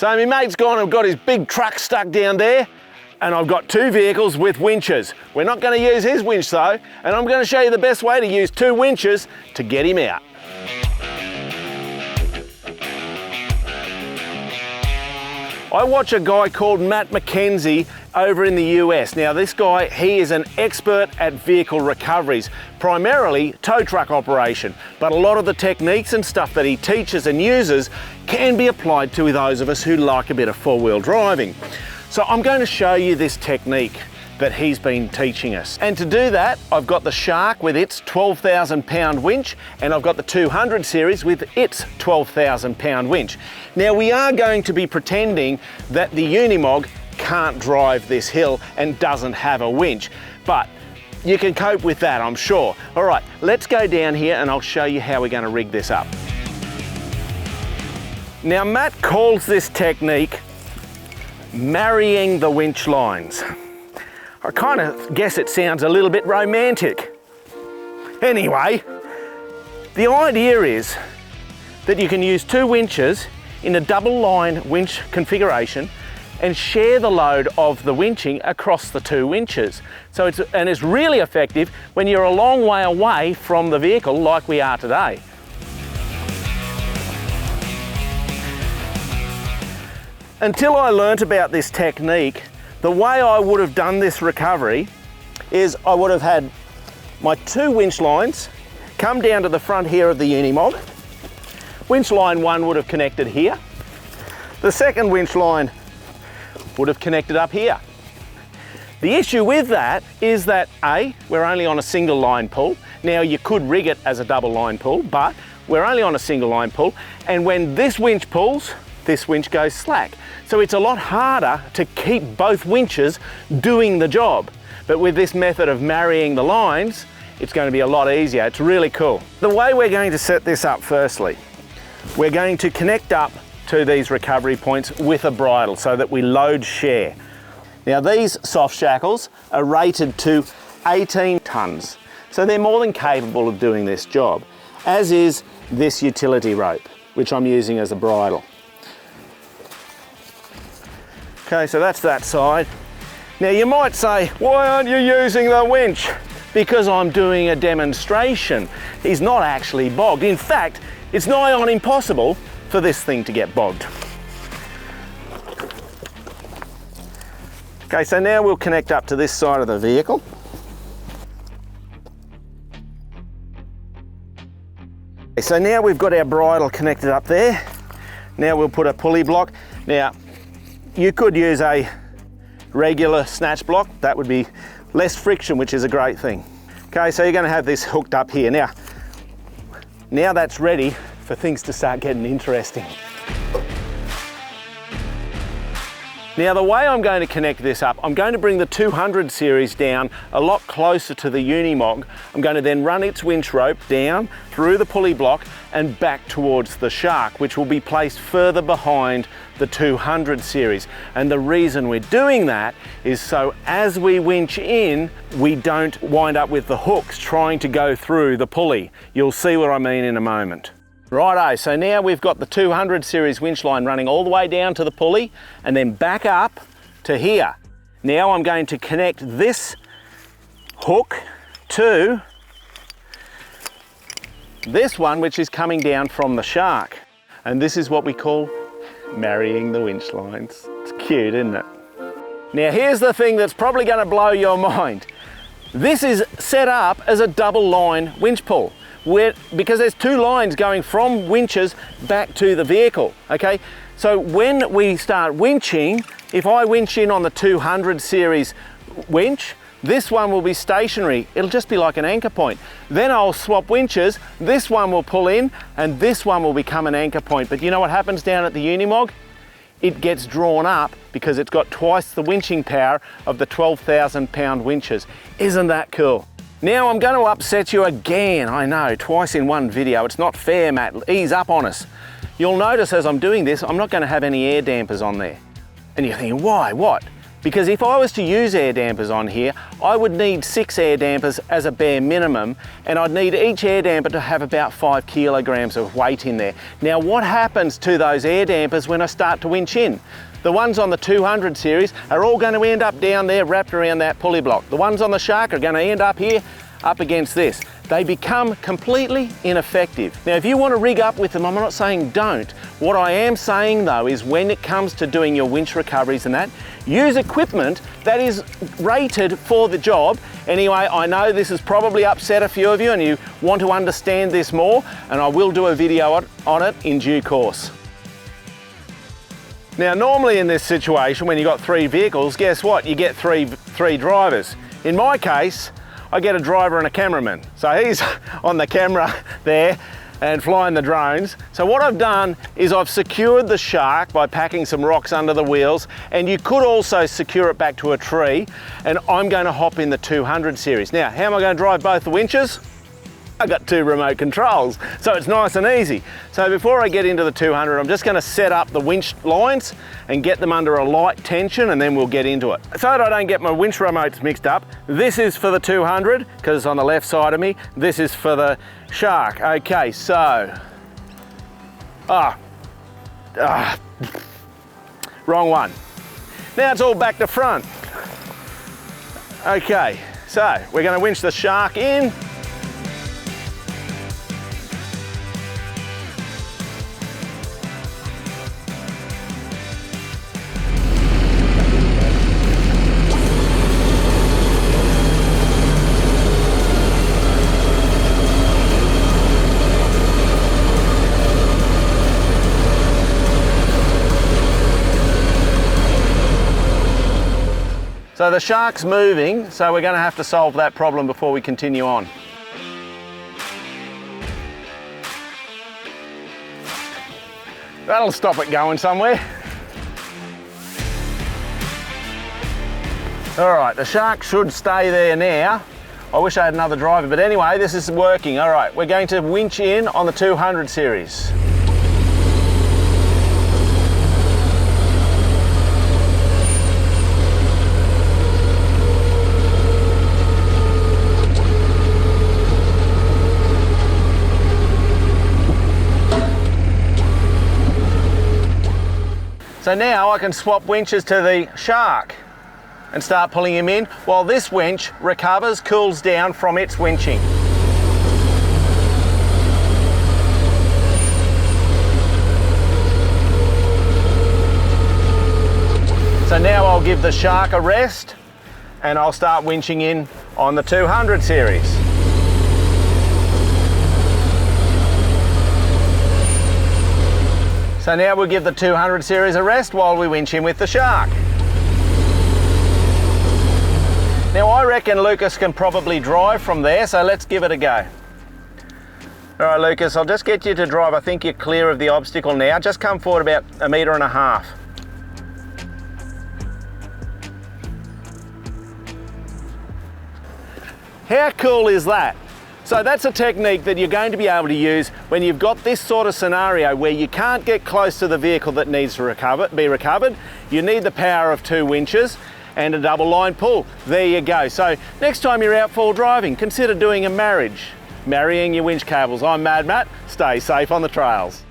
So my mate's gone and got his big truck stuck down there, and I've got two vehicles with winches. We're not going to use his winch though, and I'm going to show you the best way to use two winches to get him out. I watch a guy called Matt McKenzie over in the US. Now this guy, he is an expert at vehicle recoveries, primarily tow truck operation, but a lot of the techniques and stuff that he teaches and uses can be applied to those of us who like a bit of four-wheel driving. So I'm going to show you this technique that he's been teaching us. And to do that, I've got the Shark with its 12,000 pound winch, and I've got the 200 series with its 12,000 pound winch. Now we are going to be pretending that the Unimog can't drive this hill and doesn't have a winch, but you can cope with that, I'm sure. All right, let's go down here and I'll show you how we're going to rig this up. Now Matt calls this technique marrying the winch lines. I kind of guess it sounds a little bit romantic. Anyway, the idea is that you can use two winches in a double line winch configuration and share the load of the winching across the two winches. So it's really effective when you're a long way away from the vehicle like we are today. Until I learnt about this technique, the way I would have done this recovery is I would have had my two winch lines come down to the front here of the Unimog. Winch line one would have connected here. The second winch line would have connected up here. The issue with that is that A, we're only on a single line pull. Now you could rig it as a double line pull, but we're only on a single line pull, and when this winch pulls, this winch goes slack. So it's a lot harder to keep both winches doing the job. But with this method of marrying the lines, it's going to be a lot easier. It's really cool. The way we're going to set this up firstly, we're going to connect up to these recovery points with a bridle so that we load share. Now these soft shackles are rated to 18 tons. So they're more than capable of doing this job, as is this utility rope, which I'm using as a bridle. Okay, so that's that side. Now you might say, why aren't you using the winch? Because I'm doing a demonstration. He's not actually bogged. In fact, it's nigh on impossible for this thing to get bogged. Okay, so now we'll connect up to this side of the vehicle. Okay, so now we've got our bridle connected up there. Now we'll put a pulley block. Now, you could use a regular snatch block. That would be less friction, which is a great thing. Okay, so you're going to have this hooked up here. Now that's ready for things to start getting interesting. Now the way I'm going to connect this up, I'm going to bring the 200 series down a lot closer to the Unimog. I'm going to then run its winch rope down through the pulley block and back towards the Shark, which will be placed further behind the 200 series. And the reason we're doing that is so as we winch in, we don't wind up with the hooks trying to go through the pulley. You'll see what I mean in a moment. Righto, so now we've got the 200 series winch line running all the way down to the pulley and then back up to here. Now I'm going to connect this hook to this one, which is coming down from the Shark. And this is what we call marrying the winch lines. It's cute, isn't it? Now here's the thing that's probably going to blow your mind. This is set up as a double line winch pull, because there's two lines going from winches back to the vehicle, okay? So when we start winching, if I winch in on the 200 series winch, this one will be stationary. It'll just be like an anchor point. Then I'll swap winches, this one will pull in and this one will become an anchor point. But you know what happens down at the Unimog? It gets drawn up because it's got twice the winching power of the 12,000 pound winches. Isn't that cool? Now I'm going to upset you again. I know, twice in one video. It's not fair, Matt. Ease up on us. You'll notice as I'm doing this, I'm not going to have any air dampers on there. And you're thinking, why? What? Because if I was to use air dampers on here, I would need 6 air dampers as a bare minimum, and I'd need each air damper to have about 5 kilograms of weight in there. Now, what happens to those air dampers when I start to winch in? The ones on the 200 series are all going to end up down there wrapped around that pulley block. The ones on the Shark are going to end up here up against this. They become completely ineffective. Now, if you want to rig up with them, I'm not saying don't. What I am saying though is when it comes to doing your winch recoveries and that, use equipment that is rated for the job. Anyway, I know this has probably upset a few of you and you want to understand this more, and I will do a video on it in due course. Now, normally in this situation, when you've got 3 vehicles, guess what? You get three drivers. In my case, I get a driver and a cameraman. So he's on the camera there and flying the drones. So what I've done is I've secured the Shark by packing some rocks under the wheels, and you could also secure it back to a tree, and I'm going to hop in the 200 series. Now, how am I going to drive both the winches? I've got 2 remote controls, so it's nice and easy. So before I get into the 200, I'm just going to set up the winch lines and get them under a light tension, and then we'll get into it. So that I don't get my winch remotes mixed up, this is for the 200 because it's on the left side of me. This is for the Shark. Okay, so wrong one. Now it's all back to front. Okay, so we're going to winch the Shark in. So the Shark's moving, so we're going to have to solve that problem before we continue on. That'll stop it going somewhere. All right, the Shark should stay there now. I wish I had another driver, but anyway, this is working. All right, we're going to winch in on the 200 series. So now I can swap winches to the Shark and start pulling him in while this winch recovers, cools down from its winching. So now I'll give the Shark a rest and I'll start winching in on the 200 series. So now we'll give the 200 series a rest while we winch in with the Shark. Now I reckon Lucas can probably drive from there, so let's give it a go. All right, Lucas, I'll just get you to drive. I think you're clear of the obstacle now. Just come forward about 1.5 meters. How cool is that? So that's a technique that you're going to be able to use when you've got this sort of scenario where you can't get close to the vehicle that needs to be recovered. You need the power of 2 winches and a double line pull. There you go. So next time you're out fall driving, consider doing a marrying your winch cables. I'm Mad Matt. Stay safe on the trails.